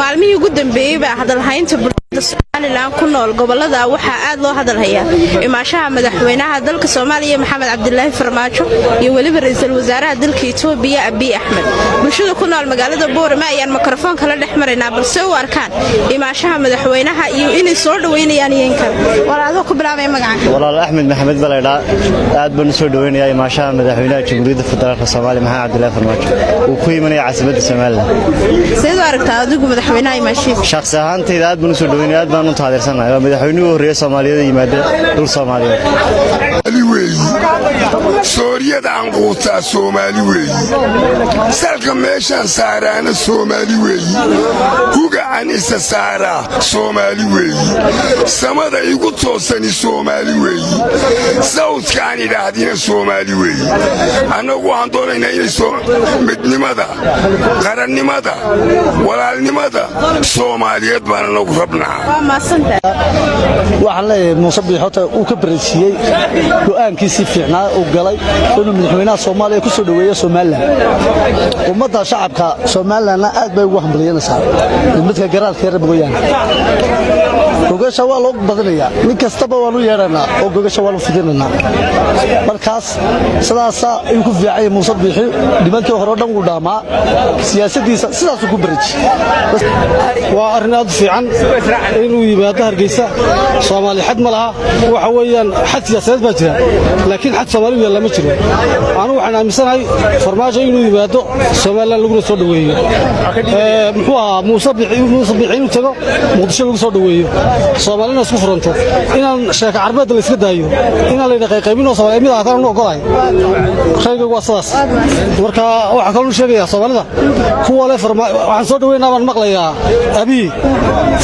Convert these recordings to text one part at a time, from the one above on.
maalmihii ugu dambeeyay baa hadalhaynta Somaliland ku nool gobolada waxa aad loo hadalhayaa imaashaha madaxweynaha dalka Soomaaliya Maxamed Cabdullaahi Farmaajo iyo waliba ra'iisul wasaaraha dalka Itoobiya Abiy Ahmed bulshada ku nool magaalada Boorama ayaan mikrofoon kala dhex marinaa balse u arkaan imaashaha madaxweynaha iyo inay soo dhaweynayaan yeenka walaalo ku bilaabay magaca walaal Axmed Maxamed Balayda aad baan soo dhaweynayaa imaashaha madaxweynaha Jamhuuriyadda Federaalka Soomaaliya Maxamed Cabdullaahi Farmaajo uu ku yimaanay caasimadda Soomaaliland sidoo aragtaa adigu madaxweynaha imaashiisa shakhsi ahaantayda aad baan soo dhaweynayaa aad baan u taageersanahay madaxweynuhu horeeyay Soomaaliyeed yimaada dul Soomaaliyeed Sooriyada aan quutaa Soomaali weeyi salka meeshan saaraana Soomaali weeyi hugaan isa saara Soomaali weeyi samada igu toosani Soomaali weeyi sawdkaan idhaahdina Soomaali weeyi anagu waxaan doonaynaa inay midnimada qarannimada walaalnimada Soomaaliyeed baan nagu rabnaa waxaan leeyahay Muuse Biixi uu ka bareysiyay go'aankiisii fiicnaa oo galay inuu madaxweynaha Soomaaliya ku soo dhaweeyo Soomaaliland ummadda shacabka Soomaaliland aad bay ugu hambalyeynaysaa midka garaadka reer Bogoyaan gogasha waa loo badanayaa nin kastaba waa loo yeeranaa oo gogasha waa loo fidinaa markaas sidaas ay ku fiicay Muuse Biixi nimankii hore dhan u dhaamaa siyaasadiisa sidaas ku bareeyay waa arrin aad fiican inuu yimaado Hargeysa Soomaali xad ma laha waxa weeyaan xad siyaasadeed baa jira laakiin xad Soomaaliya lama jiro anu waxaan aaminsanahay Farmaajo inuu yimaado Soomaaliland lagu soo dhaweeyo muxuu ahaa Muuse Biixi inuu tago Muqdisho lagu soo dhaweeyo Soomaalina isku furanto inaan sheeka carbeed la iska daayo inaan la qaybino Soomaaliya mid ah oo ogolay khayga waa sidaas marka waxa kale uu sheegaya Soomaalida kuwa leh waxaan soo dhaweynaa baan maqlayaa Abiy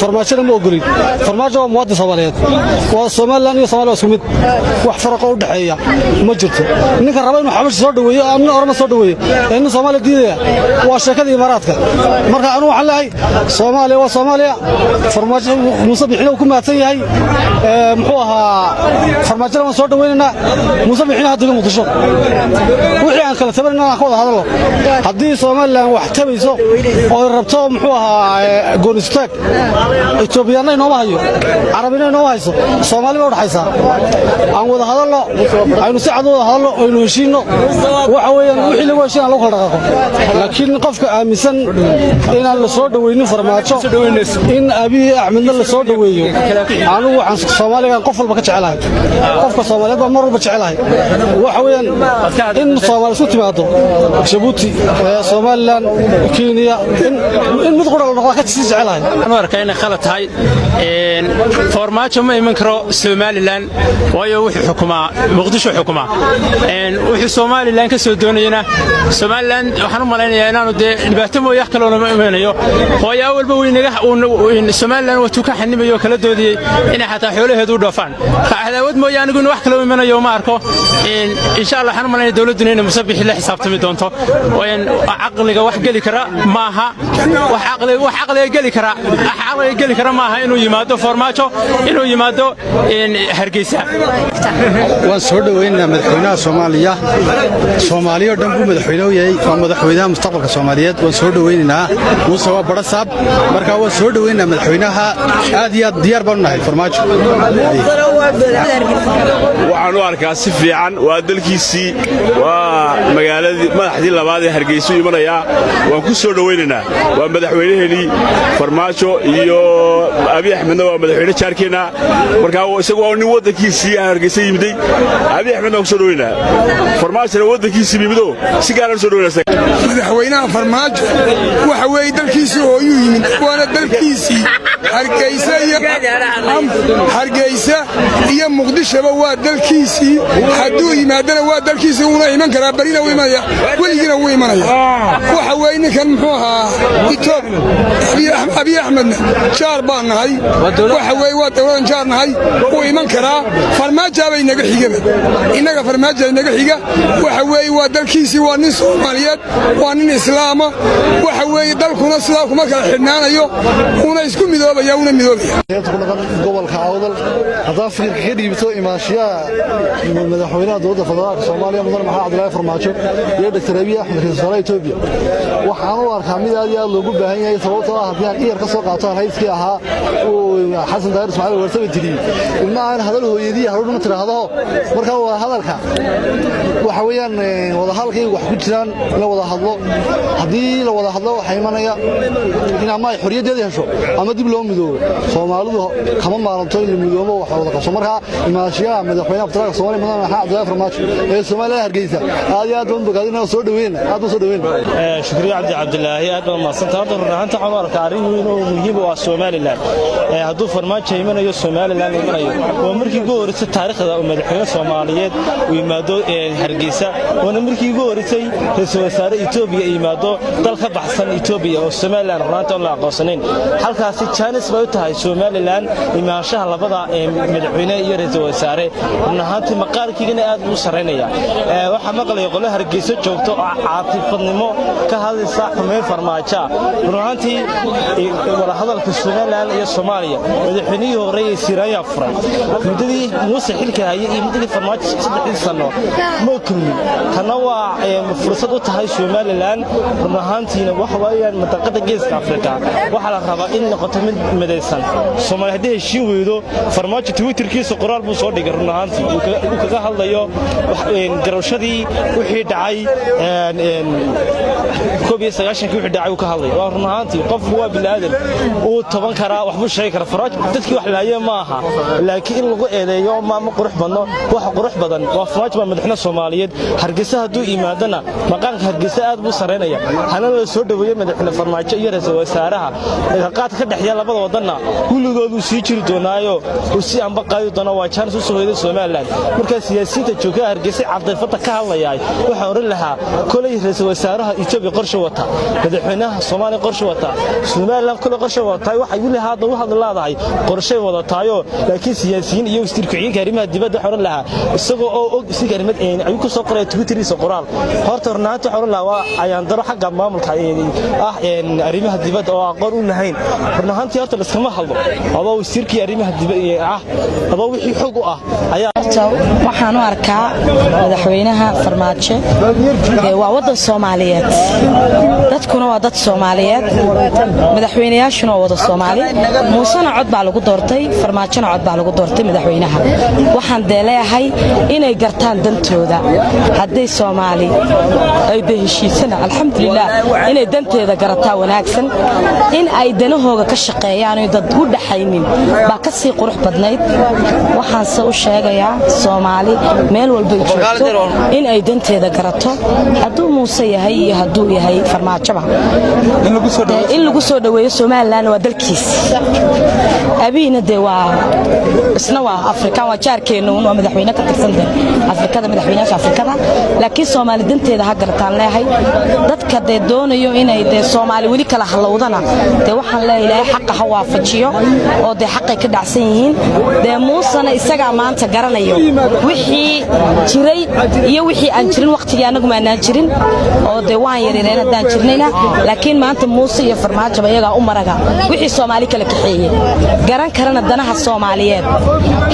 Farmaajo ma ogolin Farmaajo waa muwaadin Soomaaliyeed waa Soomaaliland iyo Soomaaliya isku mid wax farqo u dhaxeeya ma jirto ninka raba inuu xabash soo dhaweeyo ama orma soo dhaweeyo in Soomaaliya diidaya waa sheekada Imaaraadka marka anu waxaan leeyahay Soomaaliya waa Soomaaliya Farmaajo Muuse Biixi ku maadsan yahay muxuu ahaa Farmaajo waan soo dhaweynaa Muuse Biixi hadda Muqdisho wixii aan kala tabanaa ka wada hadalno hadii Soomaaliland wax tabayso oo rabto muxuu ahaa goonistaag Itoobiyana inoo hayo Arabina inoo hayso Soomaaliya u dhaxaysa aan wada hadalno aynu si cad wada hadalno oo aynu heshiino waxa weeyaan wixii lagu heshiin lagu kala dhaqaaqo laakiin qofka aaminsan in aan la soo dhaweynin Farmaajo in Abiy Ahmed la soo dhaweeyo anu waxaan Soomaaliga qof walba ka jecelahay qofka Soomaaliyeed mar walba jecelahay waxa weeyaan in Soomaaliya isku timaado Djibouti Somaliland Kenya in mid qura la ka jecelahay أنا أركينا خلط هاي فورماتشو ما يمكنه Somaliland ويا حكومة مقدشو حكومة وحي Somaliland كسودونينا Somaliland وحنا مالنا أنا ندي نبتمو يحكلون ما ينيو ويا أول بوي نجح Somaliland وتوكا حني بيو كلا دودي إن حتى حوله هدول دفن هذا ود ما ينقول وحكلون من يوم أركو إن شاء الله حنا مالنا دولة دنيا مسبح الله حساب تمدونته وين عقلي وحقلي كرا معها وحقلي قلي كرا حقلي قلي كرا معها إنه يمادو فورماتشو إنه يمادو إن هرجيسة waan soo dhaweynaa madaxweynaha Soomaaliya dhanbu madaxweynaha yahay madaxweynaha mustaqbalka Soomaaliyeed waan soo dhaweynaynaa Muuse waa barasaab marka waan soo dhaweynaa madaxweynaha aad iyo diyaar baan nahay Farmaajo waxaan u arkaa si fiican waa dalkiisii waa magaaladii madaxdii labaad ee Hargeysa imanaya waan ku soo dhaweynaynaa waa madaxweynaheeni Farmaajo iyo Abiy Ahmed waa madaxweyne jaarkeena marka isagu waa nin wadankiisii Hargeysa yimiday Abiy Ahmed oo soo dhaweynaa Farmaajo wadankiisii yimido si gaar ah soo dhaweynaa madaxweynaha Farmaajo waxa weey dalkiisii oo yimid waana dalkiisii Hargeysa iyo Muqdisho waa dalkiisii haduu yimaadana waa dalkiisii uu iman kara barina uu imanaya waligiina uu imanaya waxa weey ninkan muxuu ahaa Abiy Ahmed jaar baan nahay waxa weey waa dawladan jaar nahay uu iman kara Farmaajo isabaabay naga xigaba innaga farmaajo naga xiga waxa weeye waa dalkiisii waa nin Soomaaliyeed waa nin islaama waxa weeye dalkuna sidaa kuma kala xidhnaanayo una isku midoobaya una midoobaya gobolka awdal hadaa fikirka ka dhiibto imaashiyaha madaxweynaha dowladda federaalka Soomaaliya mudane Maxamed Cabdullaahi Farmaajo iyo Dr. Abiy Ahmed ra'iisul wasaaraha Itoobiya waxaan u arkaa mid aad iyo aad loogu baahan yahay sababtoo ah haddii aan iyar ka soo qaato ra'iiskii ahaa xasan daahir ismaaciil warsame tiri ilmahan hadal hooyadii haruna tiraahdo marka waa hadalka waxa weeyaan wada halkay wax ku jiraan la wada hadlo hadii la wada hadlo waxa imanaya in ama xorriyadeeda hesho ama dib loo midoobo Soomaalidu kama maalanto in midoobo wax wada qabso marka imaashiyaha madaxweynaha federaalka Soomaaliya mudane Maxamed Cabdullaahi Farmaajo ee Soomaaliya Hargeysa aad iyo aad u bogaadina soo dhaweyn shukriya Cabdullaahi aad baan maasanta runta camarka arin weyn oo muhiim u ah Soomaaliland hadduu Farmaajo imanayo Soomaaliland imanayo waa markii ugu horeysay taariikhda madaxweynaha Soomaaliyeed uu yimaado Hargeysa waa markii ugu horeysay ra'iisul wasaare Itoobiya yimaado dal ka baxsan Itoobiya oo Soomaaliland runta la aqoonsaneyn halkaasi chance bay u tahay Soomaaliland imaanshaha labada madaxweynaha iyo ra'iisul wasaare runtii maqaalkiina aad u sareynaya waxa maqlay qolo Hargeysa joogto caatifadnimo ka hadlaysa xumeyn Farmaajo runtii wala hadalka Soomaaliland iyo Soomaaliya madaxweynihii hore ee Siraya furay mudadii Muuse xilka hayay iyo mudadii Farmaajo 3 sano ma kulmin kana waa fursad u tahay Soomaaliland runtiina wax weeyaan mantaqada Geeska Afrika waxa la rabaa in noqoto mid midaysan Soomaaliya hadii heshiin weydo Farmaajo Twitterkiisa qoraal buu soo dhigay runtii uu kaga hadlayo garowshadii wixii dhacay koobiye 9 wixii dhacay uu ka hadlay waa runtii qof waa bilaadan uu toban kara wax buu sheegi kara Farmaajo dadkii wax laayay ma aha laakiin in lagu eedeeyo ma qurux badno wax qurux badan waa Farmaajo madaxweynaha Soomaaliyeed Hargeysa hadduu imaadana maqaanka Hargeysa aad buu sareynaya hana la soo dhaweeyay madaxweynaha Farmaajo iyo ra'iisul wasaaraha qaad ka dhaxya labada wadanna kuligoodu sii jiri doonaayo oo si aan baqayo doona waa chance u soo heeday Soomaaliland marka siyaasiyiinta jooga Hargeysa cabdifata ka hadlayay waxa oran lahaa kulay ra'iisul wasaaraha Itoobiya qorshe wata madaxweynaha Soomaaliya qorshe wata Soomaaliland kulay qorshe wata waxa uu leeyahay hadlaadahay qorshe wadataayo laakiin siyaasiyiin iyo istirkicinka arrimaha dibadda xoran lahaa isagoo oo og si garimad ay ku soo qoray Twitteriisa qoraal horta runtii xoran lahaa ayaan daro xagga maamulka arrimaha dibadda oo aqoon u lahayn runtii horta iskama hadlo adoo istirkii arrimaha dibadda adoo wixii xog u ah ayaa waxaan u arkaa madaxweynaha Farmaajo waa wadan Soomaaliyeed dadkuna waa dad Soomaaliyeed madaxweynayaashuna waa wada Soomaali muusana cod baa lagu doortay Farmaajona cod baa lagu doortay madaxweynaha waxaan deeleeyahay inay gartaan dantooda haday Soomaali ay heshiisana alxamdulillah inay danteeda garataa wanaagsan in ay danahooga ka shaqeeyaan dad u dhaxaynin baa ka sii qurux badnayd waxaan soo sheegayaa Soomaali meel walba joogto in ay danteeda garato hadduu Muuse yahay iyo hadduu yahay Farmaajoba in lagu soo dhaweeyo Soomaaliland waa dalkiis Abiyna de waa isna waa Afrika waa jaarkeenu waa madaxweyne ka tirsan Afrikada madaxweynaha Afrikada laakiin Soomaali danteeda ha gartaan leeyahay dadka de doonayo inay de Soomaali wali kala halowdana de waxaan leeyahay xaq ha waafajiyo oo de xaq ay ka dhacsan yihiin de Muusana isaga maanta garanayo wixii jiray iyo wixii aan jirin waqtigii anagu ma aan jirin oo de waan yareeyeen hadaan jirnayna laakiin maanta Muuse iyo Farmaajo ayaga u maraga wixii Soomaali kala kaxeeyay garan karana danaha Soomaaliyeed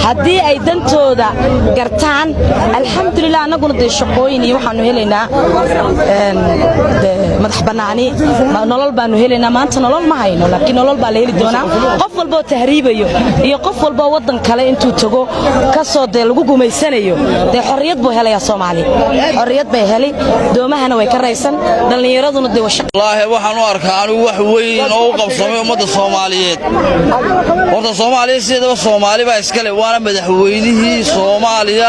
hadii ay dantooda gartaan alxamdulillah anaguna de shaqooyin iyo waxaanu helaynaa madax banaani nolol baanu helaynaa maanta nolol ma hayno laakiin nolol baa la heli doonaa qof walba tahriibayo iyo qof walba wadan kale intuu tago ka soo de lagu gumeysanayo de xorriyad buu helaya Soomaali xorriyad bay heli doomahana way ka raysan dhalinyaraduna de wallaahi waxaan u arkaa anigu wax weyn oo u qabsamay ummadda Soomaaliyeed horta Soomaaliya sidaba Soomaali baa iska leh waana madaxweynihii Soomaaliya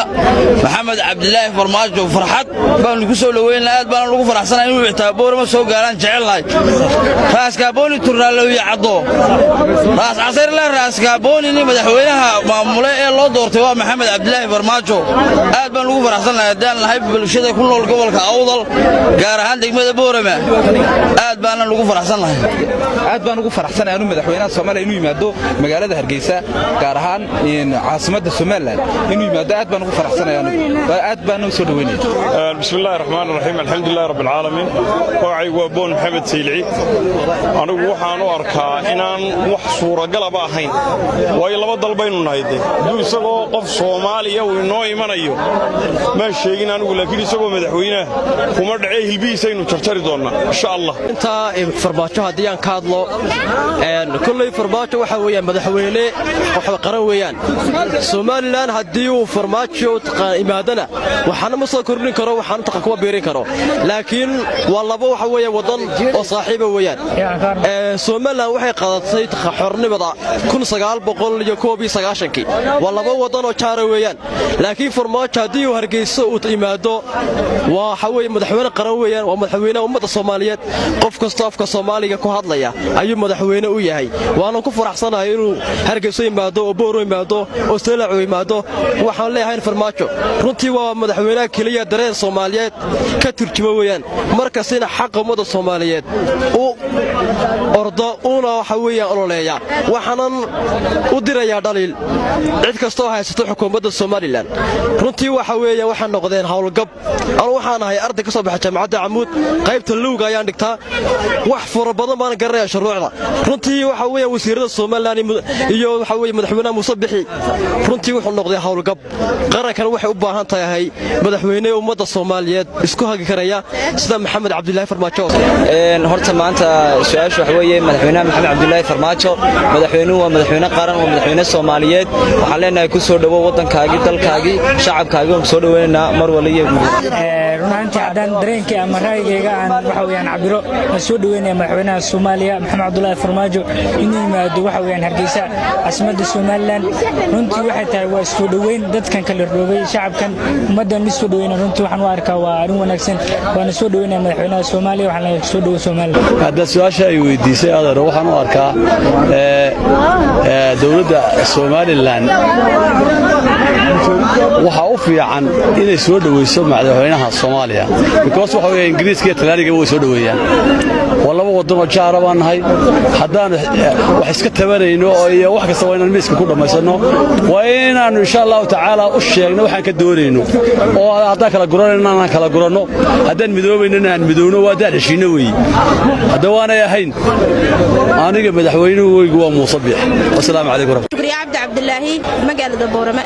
Maxamed Cabdullaahi Farmaajo farxad baan lagu soo dhaweynaa aad baan lagu faraxsanahay inuu ixtaaboorma soo gaaraan jecelnahay raaskabooni turnaalow caddo raas casir la raaskabooni madaxweynaha maamule ee loo doortay waa Maxamed Cabdullaahi Farmaajo aad baan lagu faraxsanahay hadaan lahay bulshada ku nool gobolka Awdal gaar ahaan degmada Boorama aad baan lagu faraxsanahay aad baan ugu faraxsanahay inuu madaxweynaha Soomaaliya inuu yimaado magaalada Hargeysa gaar ahaan caasimadda Soomaaliland somalilan inuu yimaado aad baan ugu faraxsanaya aad baan u soo dhaweynaya bismillaahir rahmaanir rahiim alxamdulillahi rabbil caalamiin magacaygu waa boon maxamed saylici anigu waxaan u arkaa inaan wax suuragalaba ahayn waayo laba dal baynu nahay hadduu isagoo qof soomaaliya uu inoo imanayo maan sheegin anigu laakiin isagoo madaxweynaha kuma dhacee hilbihiisaynu jarjari doonnaa insha allah intaa farmaajo haddii aan ka hadlo kulley farmaajo waxa weeyaan madaxweyne waxa qaran weeyaan somalilan haddii uu farmaajo imaadana waxaana ma soo kordhin karo waxaana taqa kuma biirin karo laakiin waa laba waxa weeyaan wadan oo saaxiiba weeyaan somalilan waxay qaadatay xornimada 1991 waa laba wadan oo jaara weeyaan laakiin farmaajo haddii uu hargeyso uu imaado waxa weeye madaxweyne qaran weeyaan waa madaxweynaha ummadda Soomaaliyeed qof kasta afka Soomaaliga ku hadlaya ayuu madaxweyne u yahay waana ku faraxsanahay inuu hargeyso imaado oo booro imaado oo Soomaaliya imaado waxaan leeyahay farmaajo runtii waa madaxweynaha kaliya dareen Soomaaliyeed ka turjuma weeyaan markaasina xaq ummadda Soomaaliyeed oo ordo una waxa weeyaan ololeeya waxaanan u dirayaa dhaliil cid kasta oo haysato xukuumadda Soomaaliland runtii waxa weeyaan waxaan noqdeen hawlgab waxaan ahay arday ka soo baxay jaamacadda Amuud qaybta luuga ayaan dhigtaa wax fara badan baan garanayaa shuruucda runtii waxa weeyaan wasiirada Soomaaliland iyo waxa weeyaan madaxweynaha Muuse Bixi runtii wuxuu noqday hawlgab qarankan waxay u baahan tahay madaxweyne ummadda Soomaaliyeed isku hagi karaya sida Maxamed Cabdullaahi Farmaajo horta maanta su'aashu waxa weeye madaxweynaha Maxamed Cabdullaahi Farmaajo madaxweynuhu waa madaxweyne qaran oo madaxweyne Soomaaliyeed waxaan leenahay ku soo dhawo wadankaagi dalkaagi shacabkaagi oo soo dhaweynaa mar waliya runtii haddaan dareenkii ama raayigayga aan waxa weeyaan cabiro soo dhaweynaya madaxweynaha Soomaaliya Maxamed Cabdullaahi Farmaajo inuu yimaado waxa weeyaan Hargeysa caasimadda Soomaaliland runtii waxay tahay waa soo dhaweyn dadkan kala roogay shacabkan ummadan soo dhaweynaa runtii waxaan u arkaa waa arrin wanaagsan waana soo dhaweynaya madaxweynaha Soomaaliya waxaan la soo dhawo Soomaaliland hadda su'aasha ay weydiisay adeer waxaan u arkaa dawladda Soomaaliland waxa u fiican inay soo dhaweyso madaxweynaha Soomaaliya because waxa weeye Ingiriiska iyo Talyaaniga way soo dhaweeyaan walaba wadan oo jaara baan nahay haddaan wax iska tabanayno oo iyo wax kasta waa inaan miiska ku dhamaysano waa inaan insha Allah taala u sheegno waxaan ka doonayno oo haddaan kala guranayno aan kala guranno haddaan midoobayno aan midoowno waa daadashiina weey hadda waanay ahayn aniga madaxweynuhu waa Muuse Bixi wassalaamu calaykum shukriya Cabdi Cabdullaahi magaalada Boorama